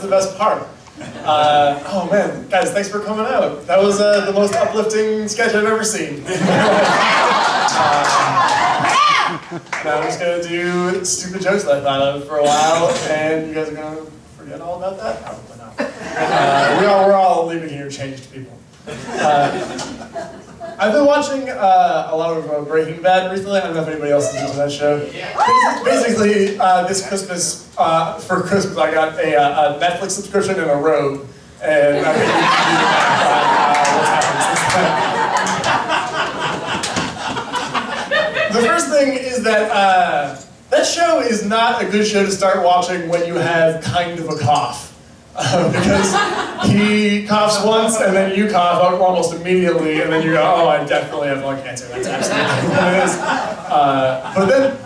the best part. Oh man, guys, thanks for coming out. That was the most uplifting sketch I've ever seen. Now I'm just gonna do stupid jokes that I thought of for a while, and you guys are gonna forget all about that? Probably not. We're all leaving here changed people. I've been watching a lot of Breaking Bad recently. I don't know if anybody else is into that show. Basically, this Christmas, for Christmas, I got a Netflix subscription and a robe, and I think what's happened since then. The first thing is that that show is not a good show to start watching when you have kind of a cough. Because he coughs once, and then you cough almost immediately, and then you go, oh, I definitely have lung cancer. That's absolutely what it is. But then,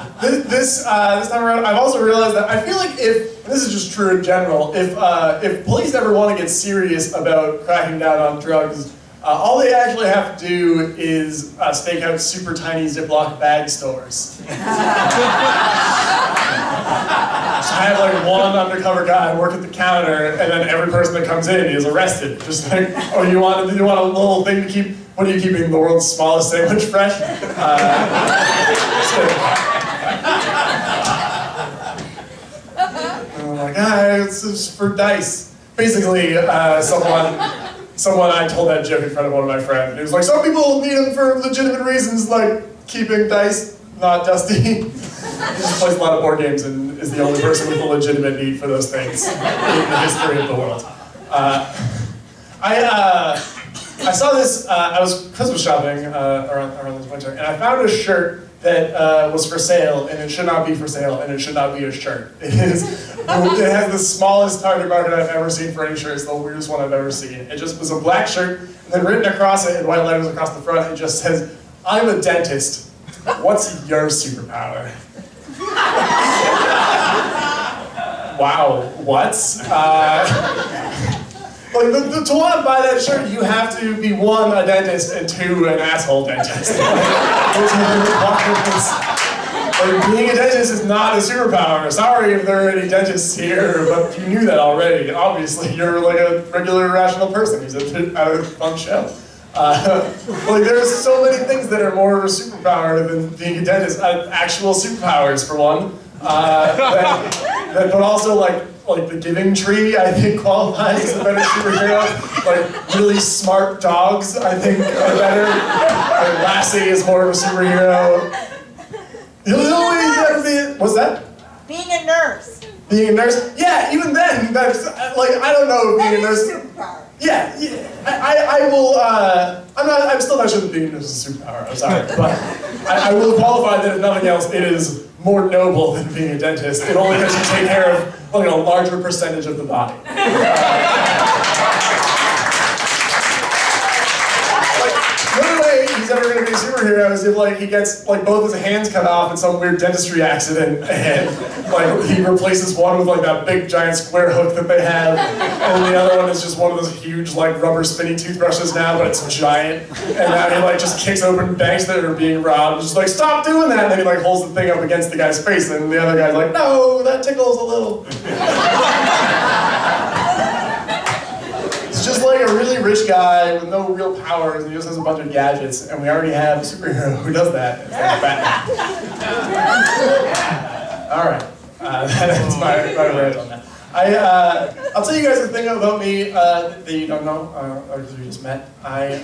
this time around, I've also realized that I feel like if, and this is just true in general, if police ever want to get serious about cracking down on drugs, all they actually have to do is stake out super tiny Ziploc bag stores. So I have like one undercover guy work at the counter, and then every person that comes in is arrested. Just like, oh, you want a little thing to keep? What are you keeping? The world's smallest sandwich fresh? I'm like, it's just for dice. Basically, someone I told that joke in front of one of my friends. He was like, some people need them for legitimate reasons, like keeping dice, not Dusty. He just plays a lot of board games and is the only person with a legitimate need for those things in the history of the world. I saw this, I was Christmas shopping around this winter, and I found a shirt that was for sale, and it should not be for sale, and it should not be a shirt. It has the smallest target market I've ever seen for any shirt. It's the weirdest one I've ever seen. It just was a black shirt, and then written across it in white letters across the front, it just says, I'm a dentist. What's your superpower? Wow, what? Like, to want to buy that shirt, you have to be one, a dentist, and two, an asshole dentist. Those are the requirements. Like, being a dentist is not a superpower. Sorry if there are any dentists here, but you knew that already. Obviously, you're like a regular, rational person who's at a fun show. Like, there's so many things that are more of a superpower than being a dentist. Actual superpowers, for one. But also, like the Giving Tree, I think, qualifies as a better superhero. Like, really smart dogs, I think, are better. Like, Lassie is more of a superhero. What's that? Being a nurse. Being a nurse? Yeah, even then, that's, like, I don't know if being a nurse... Superpower. Yeah, I will, I'm still not sure that being a nurse is a superpower, I'm sorry, but I will qualify that if nothing else, it is more noble than being a dentist. It only lets you take care of, like, a larger percentage of the body. The only way he's ever going to be a superhero is if, like, he gets, like, both his hands cut off in some weird dentistry accident, and, like, he replaces one with, like, that big giant square hook that they have, and the other one is just one of those huge, like, rubber spinning toothbrushes now, but it's giant, and now he, like, just kicks open banks that are being robbed, and just like, stop doing that, and then he, like, holds the thing up against the guy's face, and the other guy's like, no, that tickles a little. It's just like a really rich guy with no real powers, and he just has a bunch of gadgets, and we already have a superhero who does that. It's like Batman. All right, that's my rant on that. I'll tell you guys a thing about me that you don't know, or because we just met. I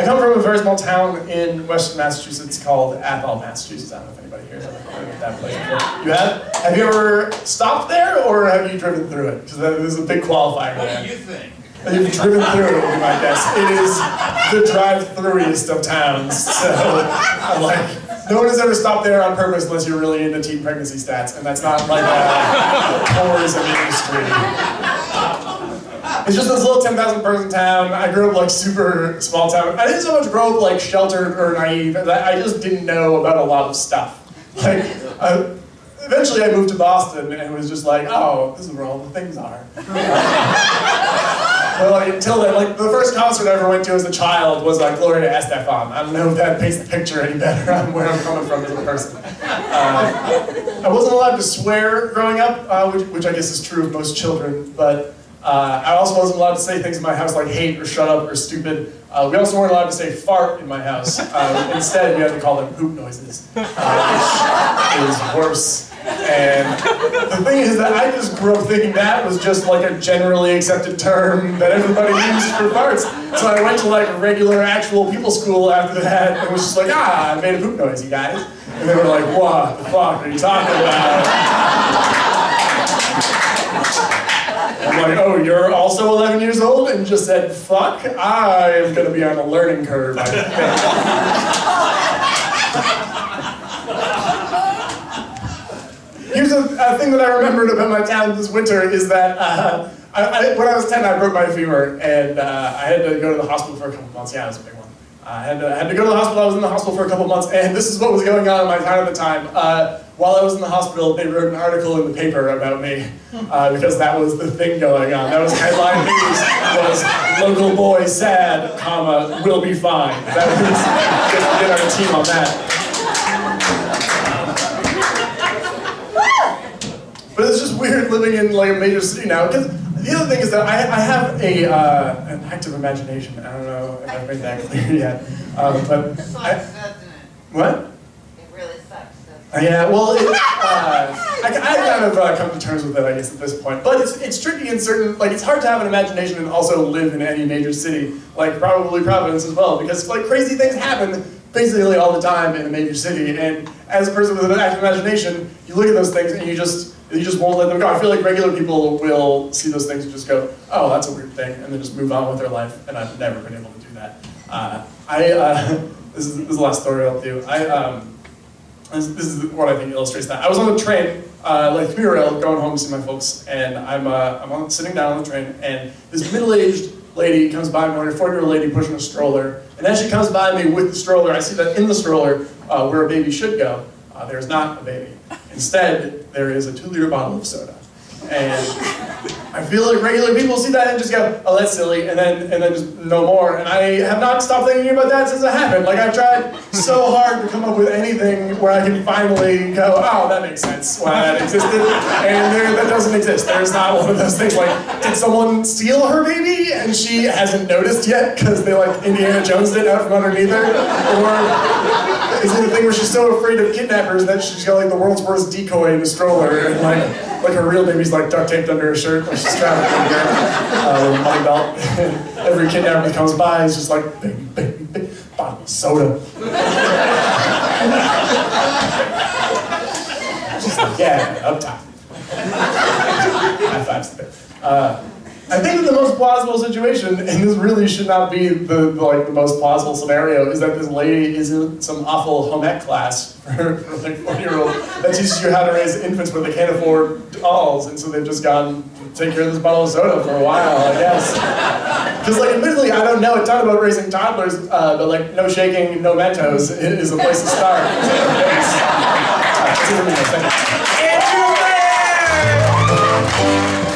come from a very small town in western Massachusetts called Athol, Massachusetts. I don't know if anybody here has ever heard of that place before. You have? Have you ever stopped there, or have you driven through it? Because that is a big qualifier. What do you think? You've driven through it, would be my guess. It is the drive-throughest of towns. So, I'm like, no one has ever stopped there on purpose unless you're really into teen pregnancy stats, and that's not like a tourism industry. It's just this little 10,000 person town. I grew up like super small town. I didn't so much grow up like sheltered or naive. I just didn't know about a lot of stuff. Like, eventually I moved to Boston and it was just like, oh, this is where all the things are. But like, until then, like the first concert I ever went to as a child was like Gloria Estefan. I don't know if that paints the picture any better on where I'm coming from as a person. I wasn't allowed to swear growing up, which I guess is true of most children, but I also wasn't allowed to say things in my house like hate or shut up or stupid. We also weren't allowed to say fart in my house. Instead, we had to call them poop noises, which is worse. And the thing is that I just grew up thinking that was just like a generally accepted term that everybody used for farts. So I went to like a regular actual people school after that and was just like, I made a poop noise, you guys. And they were like, what the fuck are you talking about? I'm like, oh, you're also 11 years old and just said, fuck? I am gonna be on a learning curve, I think. Here's a thing that I remembered about my town this winter is that when I was 10, I broke my femur, and I had to go to the hospital for a couple months. Yeah, it was a big one. I had to go to the hospital. I was in the hospital for a couple months, and this is what was going on in my town at the time. While I was in the hospital, they wrote an article in the paper about me, because that was the thing going on. That was headline news, was local boy sad, comma, will be fine. That was, get our team on that. But it's just weird living in like a major city now, because the other thing is that I have an active imagination. I don't know if I've made that clear yet. But sucks, doesn't it? What? It really sucks, doesn't it? Yeah, well, I kind of come to terms with it, I guess, at this point. But it's tricky in certain, like, it's hard to have an imagination and also live in any major city, like probably Providence as well, because like crazy things happen basically all the time in a major city. And as a person with an active imagination, you look at those things and you just won't let them go. I feel like regular people will see those things and just go, oh, that's a weird thing, and then just move on with their life, and I've never been able to do that. This is the last story I'll do. This is what I think illustrates that. I was on the train, like Revue going home to see my folks, and I'm sitting down on the train, and this middle-aged lady comes by me, or a 40-year-old lady pushing a stroller, and as she comes by me with the stroller, I see that in the stroller, where a baby should go, there's not a baby. Instead, there is a 2-liter bottle of soda. And I feel like regular people see that and just go, oh, that's silly, and then just no more. And I have not stopped thinking about that since it happened. Like, I've tried so hard to come up with anything where I can finally go, oh, that makes sense why that existed. And that doesn't exist. There's not one of those things like, did someone steal her baby and she hasn't noticed yet because they like Indiana Jonesed it out from underneath her? Or is it a thing where she's so afraid of kidnappers that she's got like the world's worst decoy in a stroller, and like her real baby's like duct taped under her shirt, like she's trapped with a money belt. Every kidnapper that comes by is just like, baby, bottle of soda. She's like, yeah, up top. High fives to it. I think that the most plausible situation, and this really should not be the most plausible scenario, is that this lady is in some awful home ec class for like 40-year-old that teaches you how to raise infants where they can't afford dolls, and so they've just gone to take care of this bottle of soda for a while, I guess. Because like admittedly, I don't know a ton about raising toddlers, but like no shaking, no Mentos is a place to start. That's it for me, thank you. Andrew Bear!